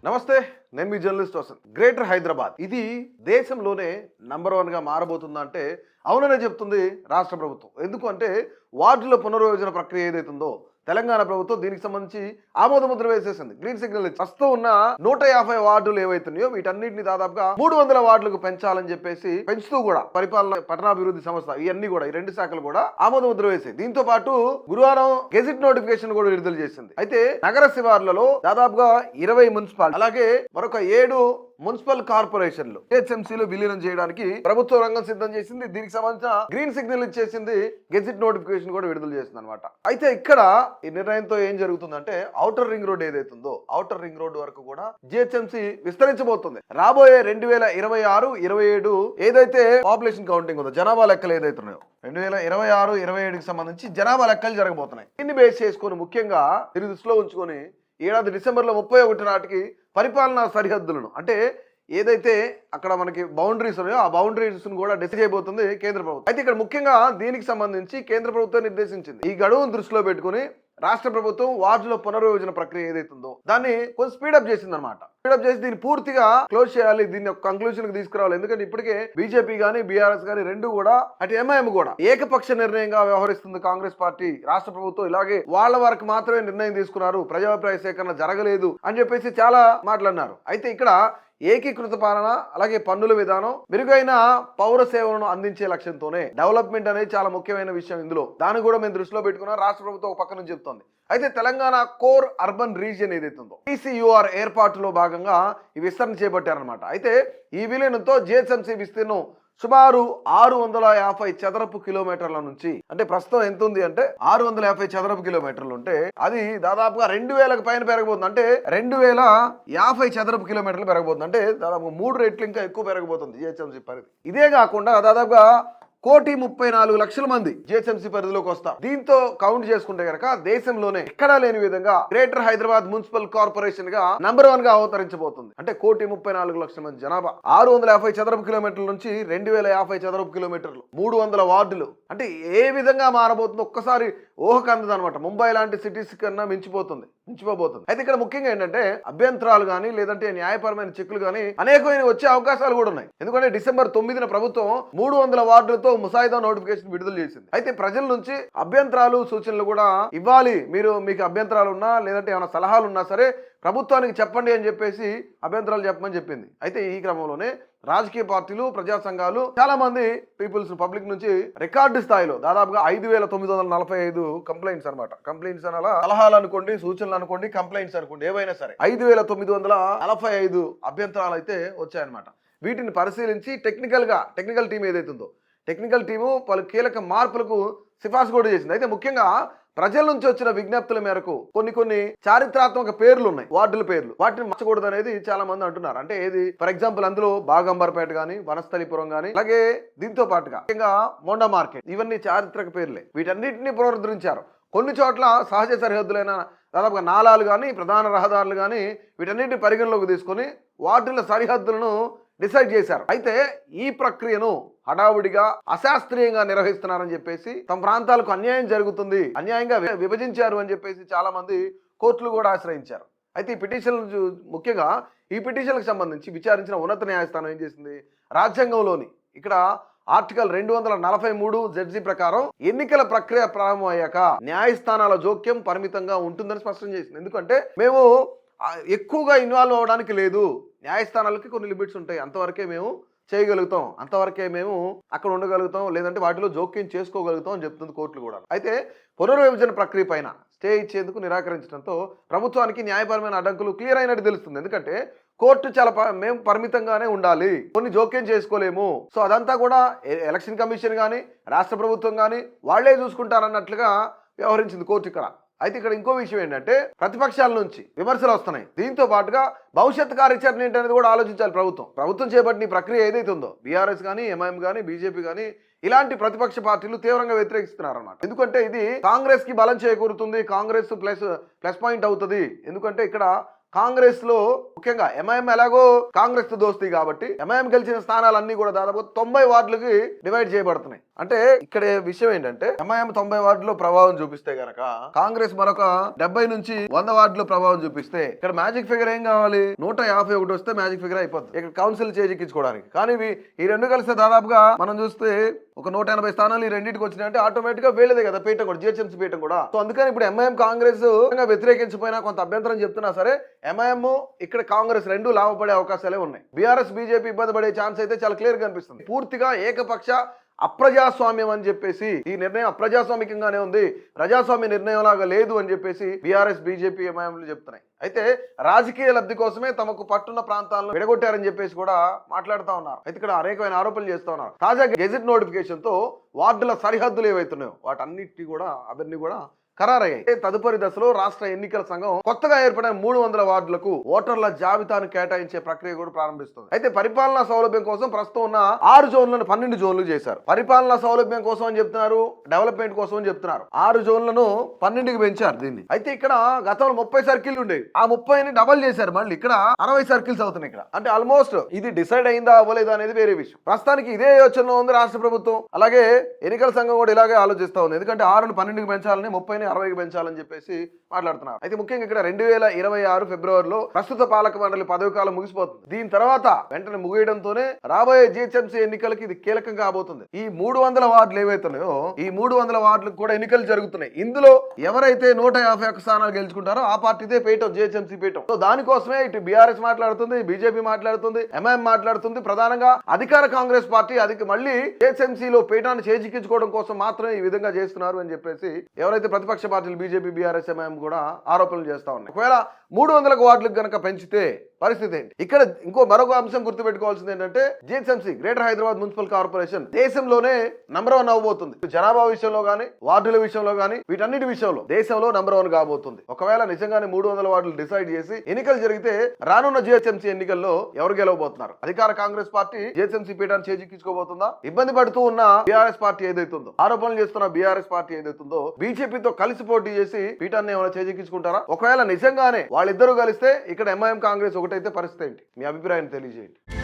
నమస్తే, నేను మీ journalist Vasant. Greater Hyderabad ఇది దేశంలోనే నంబర్ 1 గా మారబోతుందా అంటే అవుననే చెప్తుంది రాష్ట్ర ప్రభుత్వం. ఎందుకు అంటే వార్డుల పునర్విభజన ప్రక్రియ ఏదైతుందో తెలంగాణ ప్రభుత్వం దీనికి సంబంధించి ఆమోద ముద్ర వేసేసింది, గ్రీన్ సిగ్నల్ ఇచ్చి. ప్రస్తుతం ఉన్న 150 వార్డులు ఏవైతున్నాయో వీటన్నిటిని దాదాపుగా 300 వార్డులకు పెంచాలని చెప్పేసి పెంచుతూ కూడా పరిపాలన పట్టణాభివృద్ధి సంస్థ ఇవన్నీ కూడా ఈ రెండు శాఖలు కూడా ఆమోద ముద్ర వేసాయి. దీంతో పాటు గురువారం గెజిట్ నోటిఫికేషన్ కూడా విడుదల చేసింది. అయితే నగర శివార్లలో దాదాపుగా 20 మున్సిపాలిటీ అలాగే మరొక 7 మున్సిపల్ కార్పొరేషన్లు హెచ్ఎంసీలు విలీనం చేయడానికి ప్రభుత్వ రంగం సిద్ధం చేసింది. దీనికి సంబంధించిన గ్రీన్ సిగ్నల్ ఇచ్చేసింది, గెజిట్ నోటిఫికేషన్ కూడా విడుదల చేసింది అనమాట. అయితే ఇక్కడ ఈ నిర్ణయంతో ఏం జరుగుతుందంటే ఔటర్ రింగ్ రోడ్ ఏదైతుందో ఔటర్ రింగ్ రోడ్ వరకు కూడా జిహెచ్ఎంసీ విస్తరించబోతుంది. రాబోయే 2026-27 ఏదైతే పాపులేషన్ కౌంటింగ్ ఉందో, జనాభా లెక్కలు ఏదైతున్నాయో 2026-27కి సంబంధించి జనాభా లెక్కలు జరగబోతున్నాయి. దీన్ని బేస్ చేసుకొని ముఖ్యంగా దీన్ని దృష్టిలో ఉంచుకొని ఏడాది డిసెంబర్లో 31 నాటికి పరిపాలనా సరిహద్దులను అంటే ఏదైతే అక్కడ మనకి బౌండరీస్ ఉన్నాయో ఆ బౌండరీస్ కూడా డిసైడ్ చేయబోతుంది కేంద్ర ప్రభుత్వం. అయితే ఇక్కడ ముఖ్యంగా దీనికి సంబంధించి కేంద్ర ప్రభుత్వం నిర్దేశించింది. ఈ గడువును దృష్టిలో పెట్టుకుని రాష్ట్ర ప్రభుత్వం వార్డుల పునర్విభజన ప్రక్రియ ఏదైతుందో దాన్ని కొంచెం స్పీడప్ చేసింది అనమాట. స్పీడప్ చేసి దీన్ని పూర్తిగా క్లోజ్ చేయాలి, దీన్ని ఒక కంక్లూజన్ కి తీసుకురావాలి. ఎందుకంటే ఇప్పటికే బీజేపీ గానీ బీఆర్ఎస్ గానీ రెండు కూడా అటు ఎంఐఎం కూడా ఏకపక్ష నిర్ణయంగా వ్యవహరిస్తుంది కాంగ్రెస్ పార్టీ. రాష్ట్ర ప్రభుత్వం ఇలాగే వాళ్ళ వరకు మాత్రమే నిర్ణయం తీసుకున్నారు, ప్రజాభిప్రాయ సేకరణ జరగలేదు అని చెప్పేసి చాలా మాట్లాడినారు. అయితే ఇక్కడ ఏకీకృత పాలన అలాగే పన్నుల విధానం మెరుగైన పౌర సేవలను అందించే లక్ష్యంతోనే డెవలప్మెంట్ అనేది చాలా ముఖ్యమైన విషయం. ఇందులో దాన్ని కూడా మేము దృష్టిలో పెట్టుకున్నాం. రాష్ట్ర ప్రభుత్వం ఒక పక్క నుంచి చెప్తోంది. అయితే తెలంగాణ కోర్ అర్బన్ రీజియన్ ఏదైతుందో TCUR ఏర్పాటులో భాగంగా ఈ విస్తరణ చేపట్టారనమాట. అయితే ఈ విలీనంతో జిహెచ్ఎంసీ విస్తీర్ణం సుమారు 650 చదరపు కిలోమీటర్ల నుంచి, అంటే ప్రస్తుతం ఎంత ఉంది అంటే 650 చదరపు కిలోమీటర్లు ఉంటే అది దాదాపుగా 2000కి పైన పెరగబోతుంది. అంటే 2050 చదరపు కిలోమీటర్లు పెరగబోతుంది. అంటే దాదాపు 3 రెట్లు ఇంకా ఎక్కువ పెరగబోతుంది జిహెచ్ఎంసీ పరిధి. ఇదే కాకుండా దాదాపుగా 1,34,00,000 మంది జిహెచ్ఎంసీ పరిధిలోకి వస్తారు. దీంతో కౌంట్ చేసుకుంటే కనుక దేశంలోనే ఎక్కడా లేని విధంగా గ్రేటర్ హైదరాబాద్ మున్సిపల్ కార్పొరేషన్ గా నంబర్ 1 గా అవతరించబోతుంది. అంటే 1,34,00,000 మంది జనాభా, 650 చదరపు కిలోమీటర్ల నుంచి 2,050 చదరపు కిలోమీటర్లు, 300 వార్డులు. అంటే ఏ విధంగా మారబోతుందో ఒక్కసారి ఊహకు అందదనమాట. ముంబై లాంటి సిటీస్ కన్నా మించిపోబోతుంది. అయితే ఇక్కడ ముఖ్యంగా ఏంటంటే అభ్యంతరాలు కానీ లేదంటే న్యాయపరమైన చెక్కులు కానీ అనేకమైన వచ్చే అవకాశాలు కూడా ఉన్నాయి. ఎందుకంటే డిసెంబర్ 9న ప్రభుత్వం 300 వార్డులతో ముసాయిదా నోటిఫికేషన్ విడుదల చేసింది. అయితే ప్రజల నుంచి అభ్యంతరాలు సూచనలు కూడా ఇవ్వాలి. మీకు అభ్యంతరాలు ఉన్నా లేదంటే ఏమైనా సలహాలు ఉన్నా సరే ప్రభుత్వానికి చెప్పండి అని చెప్పేసి అభ్యంతరాలు చెప్పమని చెప్పింది. అయితే ఈ క్రమంలోనే రాజకీయ పార్టీలు, ప్రజా సంఘాలు, చాలా మంది పబ్లిక్ నుంచి రికార్డు స్థాయిలో దాదాపుగా 5,945 కంప్లైంట్స్ అనమాట. కంప్లైంట్స్ అనాలా, సలహాలు అనుకోండి, సూచనలు అనుకోండి, కంప్లైంట్స్ అనుకోండి, ఏవైనా సరే 5,945 అభ్యంతరాలు అయితే వచ్చాయన్నమాట. వీటిని పరిశీలించి టెక్నికల్ టీం ఏదైతుందో టెక్నికల్ టీము పలు కీలక మార్పులకు సిఫార్సు కూడా చేసింది. అయితే ముఖ్యంగా ప్రజల నుంచి వచ్చిన విజ్ఞప్తుల మేరకు కొన్ని చారిత్రాత్మక పేర్లు ఉన్నాయి, వార్డుల పేర్లు, వాటిని మార్చకూడదు అనేది చాలా మంది అంటున్నారు. అంటే ఏది, ఫర్ ఎగ్జాంపుల్ అందులో బాగంబర్పేట గానీ, వనస్థలిపురం గానీ, అలాగే దీంతో పాటుగా ముఖ్యంగా మోండా మార్కెట్, ఇవన్నీ చారిత్రక పేర్లే. వీటన్నిటిని పునరుద్ధరించారు. కొన్ని చోట్ల సహజ సరిహద్దులైన దాదాపుగా నాలాలు కానీ, ప్రధాన రహదారులు కానీ వీటన్నిటిని పరిగణలోకి తీసుకొని వార్డుల సరిహద్దులను డిసైడ్ చేశారు. అయితే ఈ ప్రక్రియను హడావుడిగా అశాస్త్రీయంగా నిర్వహిస్తున్నారని చెప్పేసి, తమ ప్రాంతాలకు అన్యాయం జరుగుతుంది, అన్యాయంగా విభజించారు అని చెప్పేసి చాలా మంది కోర్టులు కూడా ఆశ్రయించారు. అయితే ఈ పిటిషన్లు ముఖ్యంగా ఈ పిటిషన్లకు సంబంధించి విచారించిన ఉన్నత న్యాయస్థానం ఏం చేసింది, రాజ్యాంగంలోని ఇక్కడ ఆర్టికల్ 243 జడ్జి ప్రకారం ఎన్నికల ప్రక్రియ ప్రారంభం అయ్యాక న్యాయస్థానాల జోక్యం పరిమితంగా ఉంటుందని స్పష్టం చేసింది. ఎందుకంటే మేము ఎక్కువగా ఇన్వాల్వ్ అవ్వడానికి లేదు, న్యాయస్థానాలకి కొన్ని లిమిట్స్ ఉంటాయి, అంతవరకే మేము చేయగలుగుతాం, అంతవరకే మేము అక్కడ ఉండగలుగుతాం, లేదంటే వాటిలో జోక్యం చేసుకోగలుగుతాం అని చెప్తుంది కోర్టులు కూడా. అయితే పునర్విభజన ప్రక్రియ పైన స్టే ఇచ్చేందుకు నిరాకరించడంతో ప్రభుత్వానికి న్యాయపరమైన అడ్డంకులు క్లియర్ అయినట్టు తెలుస్తుంది. ఎందుకంటే కోర్టు మేము పరిమితంగానే ఉండాలి, కొన్ని జోక్యం చేసుకోలేము, సో అదంతా కూడా ఎలక్షన్ కమిషన్ కానీ రాష్ట్ర ప్రభుత్వం కానీ వాళ్లే చూసుకుంటారన్నట్లుగా వ్యవహరించింది కోర్టు ఇక్కడ. అయితే ఇక్కడ ఇంకో విషయం ఏంటంటే ప్రతిపక్షాల నుంచి విమర్శలు వస్తున్నాయి. దీంతో పాటుగా భవిష్యత్ కార్యాచరణ ఏంటనేది కూడా ఆలోచించాలి ప్రభుత్వం చేపట్టిన ప్రక్రియ ఏదైతే ఉందో బీఆర్ఎస్ కానీ, ఎంఐఎం కానీ, బీజేపీ కానీ ఇలాంటి ప్రతిపక్ష పార్టీలు తీవ్రంగా వ్యతిరేకిస్తున్నారు అన్నమాట. ఎందుకంటే ఇది కాంగ్రెస్ కి బలం చేకూరుతుంది, కాంగ్రెస్ ప్లస్ పాయింట్ అవుతుంది. ఎందుకంటే ఇక్కడ కాంగ్రెస్ లో ముఖ్యంగా ఎంఐఎం ఎలాగో కాంగ్రెస్ తో దోస్తీ కాబట్టి ఎంఐఎం గెలిచిన స్థానాలన్నీ కూడా దాదాపు 90 వార్డులకి డివైడ్ చేయబడుతున్నాయి. అంటే ఇక్కడ విషయం ఏంటంటే ఎంఐఎం 90 వార్డులో ప్రభావం చూపిస్తే గనక కాంగ్రెస్ మరొక 70 నుంచి 100 వార్డులో ప్రభావం చూపిస్తే ఇక్కడ మ్యాజిక్ ఫిగర్ ఏం కావాలి, 151 వస్తే మ్యాజిక్ ఫిగర్ అయిపోతుంది ఇక్కడ కౌన్సిల్ చేజిక్కించుకోవడానికి. కానీ ఈ రెండు కలిస్తే దాదాపుగా మనం చూస్తే ఒక 180 స్థానాలు ఈ రెండింటికి వచ్చినాయంటే ఆటోమేటిక్ గా వేలేదే కదా పీఠం కూడా, జిహెచ్ఎంసీ పీఠం కూడా. సో అందుకని ఇప్పుడు ఎంఐఎం కాంగ్రెస్ వ్యతిరేకించిపోయినా కొంత అభ్యంతరం చెప్తున్నా సరే ఎంఐఎం ఇక్కడ కాంగ్రెస్ రెండు లాభపడే అవకాశాలే ఉన్నాయి. బీఆర్ఎస్ బీజేపీ ఇబ్బంది పడే ఛాన్స్ అయితే చాలా క్లియర్ గా కనిపిస్తుంది. పూర్తిగా ఏకపక్ష అప్రజాస్వామ్యం అని చెప్పేసి ఈ నిర్ణయం అప్రజాస్వామికంగానే ఉంది, ప్రజాస్వామ్య నిర్ణయం లాగా లేదు అని చెప్పేసి బీఆర్ఎస్ బీజేపీ ఎంఐఎంలు చెప్తున్నాయి. అయితే రాజకీయ లబ్ధి కోసమే తమకు పట్టున్న ప్రాంతాలను విడగొట్టారని చెప్పేసి కూడా మాట్లాడుతూ ఉన్నారు. అయితే ఇక్కడ అనేకమైన ఆరోపణలు చేస్తూ ఉన్నారు. తాజాగా గెజిట్ నోటిఫికేషన్ తో వార్డుల సరిహద్దులు ఏవైతున్నాయో వాటన్నిటి కూడా అవన్నీ కూడా ఖరారయ్యాయి. తదుపరి దశలో రాష్ట్ర ఎన్నికల సంఘం కొత్తగా ఏర్పడిన 300 వార్డులకు ఓటర్ల జాబితాను కేటాయించే ప్రక్రియ కూడా ప్రారంభిస్తుంది. అయితే పరిపాలనా సౌలభ్యం కోసం ప్రస్తుతం ఉన్న 6 జోన్లను 12 జోన్లు చేశారు. పరిపాలనా సౌలభ్యం కోసం అని చెప్తున్నారు, డెవలప్మెంట్ కోసం అని చెప్తున్నారు. 6 జోన్లను 12కి పెంచారు దీన్ని. అయితే ఇక్కడ గతంలో 30 సర్కిల్ ఉండేవి, ఆ 30ని డబల్ చేశారు. మళ్ళీ ఇక్కడ 60 సర్కిల్స్ అవుతున్నాయి ఇక్కడ. అంటే ఆల్మోస్ట్ ఇది డిసైడ్ అయిందా అవ్వలేదా అనేది వేరే విషయం. ప్రస్తుతానికి ఇదే యోచనలో ఉంది రాష్ట్ర ప్రభుత్వం. అలాగే ఎన్నికల సంఘం కూడా ఇలాగే ఆలోచిస్తా ఉంది. ఎందుకంటే 6ను 12కి పెంచాలని, 30ని 60కి పెంచాలని చెప్పేసి మాట్లాడుతున్నారు. అయితే ముఖ్యంగా ఇక్కడ 2026 ఫిబ్రవరిలో ప్రస్తుత పాలక మండలి పదవి కాలం ముగిసిపోతుంది. దీని తర్వాత వెంటనే ముగియడంతోనే రాబోయే జిహెచ్ఎంసీ ఎన్నికలకి ఇది కీలకం కాబోతుంది. ఈ 300 వార్డులు ఏవైతున్నాయో ఈ 300 వార్డులకు కూడా ఎన్నికలు జరుగుతున్నాయి. ఇందులో ఎవరైతే 151 స్థానాలు గెలుచుకుంటారో ఆ పార్టీదే పీఠం జిహెచ్ఎంసీ పీఠం. సో దానికోసమే ఇటు బీఆర్ఎస్ మాట్లాడుతుంది, బీజేపీ మాట్లాడుతుంది, ఎంఐఎం మాట్లాడుతుంది. ప్రధానంగా అధికార కాంగ్రెస్ పార్టీ మళ్ళీ జిహెచ్ఎంసీలో పీఠాన్ని చేజిక్కించుకోవడం కోసం మాత్రమే ఈ విధంగా చేస్తున్నారు అని చెప్పేసి ఎవరైతే ప్రతిపక్ష పార్టీలు బీజేపీ, బీఆర్ఎస్, ఎంఐఎం కూడా ఆరోపణలు చేస్తా ఉన్నాయి. ఒకవేళ 300 వార్డులకు గనక పెంచితే పరిస్థితి ఏంటి? ఇక్కడ మరొక అంశం గుర్తుపెట్టుకోవాల్సింది ఏంటంటే GHMC greater Hyderabad municipal corporation దేశంలోనే నంబర్ 1 అవబోతుంది. జనాభా విషయంలో గానీ, వార్డుల విషయంలో గానీ, వీటన్నిటి విషయంలో దేశంలో నంబర్ 1 కాబోతుంది. ఒకవేళ నిజంగానే 300 వార్డులు డిసైడ్ చేసి ఎన్నికలు జరిగితే రానున్న జిహెచ్ఎంసీ ఎన్నికల్లో ఎవరు గెలవబోతున్నారు? అధికార కాంగ్రెస్ పార్టీ జిహెచ్ఎంసీ పీఠాన్ని చేజిక్కించుకోబోతుందా? ఇబ్బంది పడుతూ ఉన్న బీఆర్ఎస్ పార్టీ ఏదైతుందో, ఆరోపణలు చేస్తున్న బీఆర్ఎస్ పార్టీ ఏదైతుందో బీజేపీతో కలిసి పోటీ చేసి పీఠాన్ని ఏమైనా చేజిక్కించుకుంటారా? ఒకవేళ నిజంగానే వాళ్ళిద్దరూ కలిస్తే ఇక్కడ ఎంఐఎం కాంగ్రెస్ ఒకటైతే పరిస్థితి ఏంటి? మీ అభిప్రాయం తెలియజేయండి.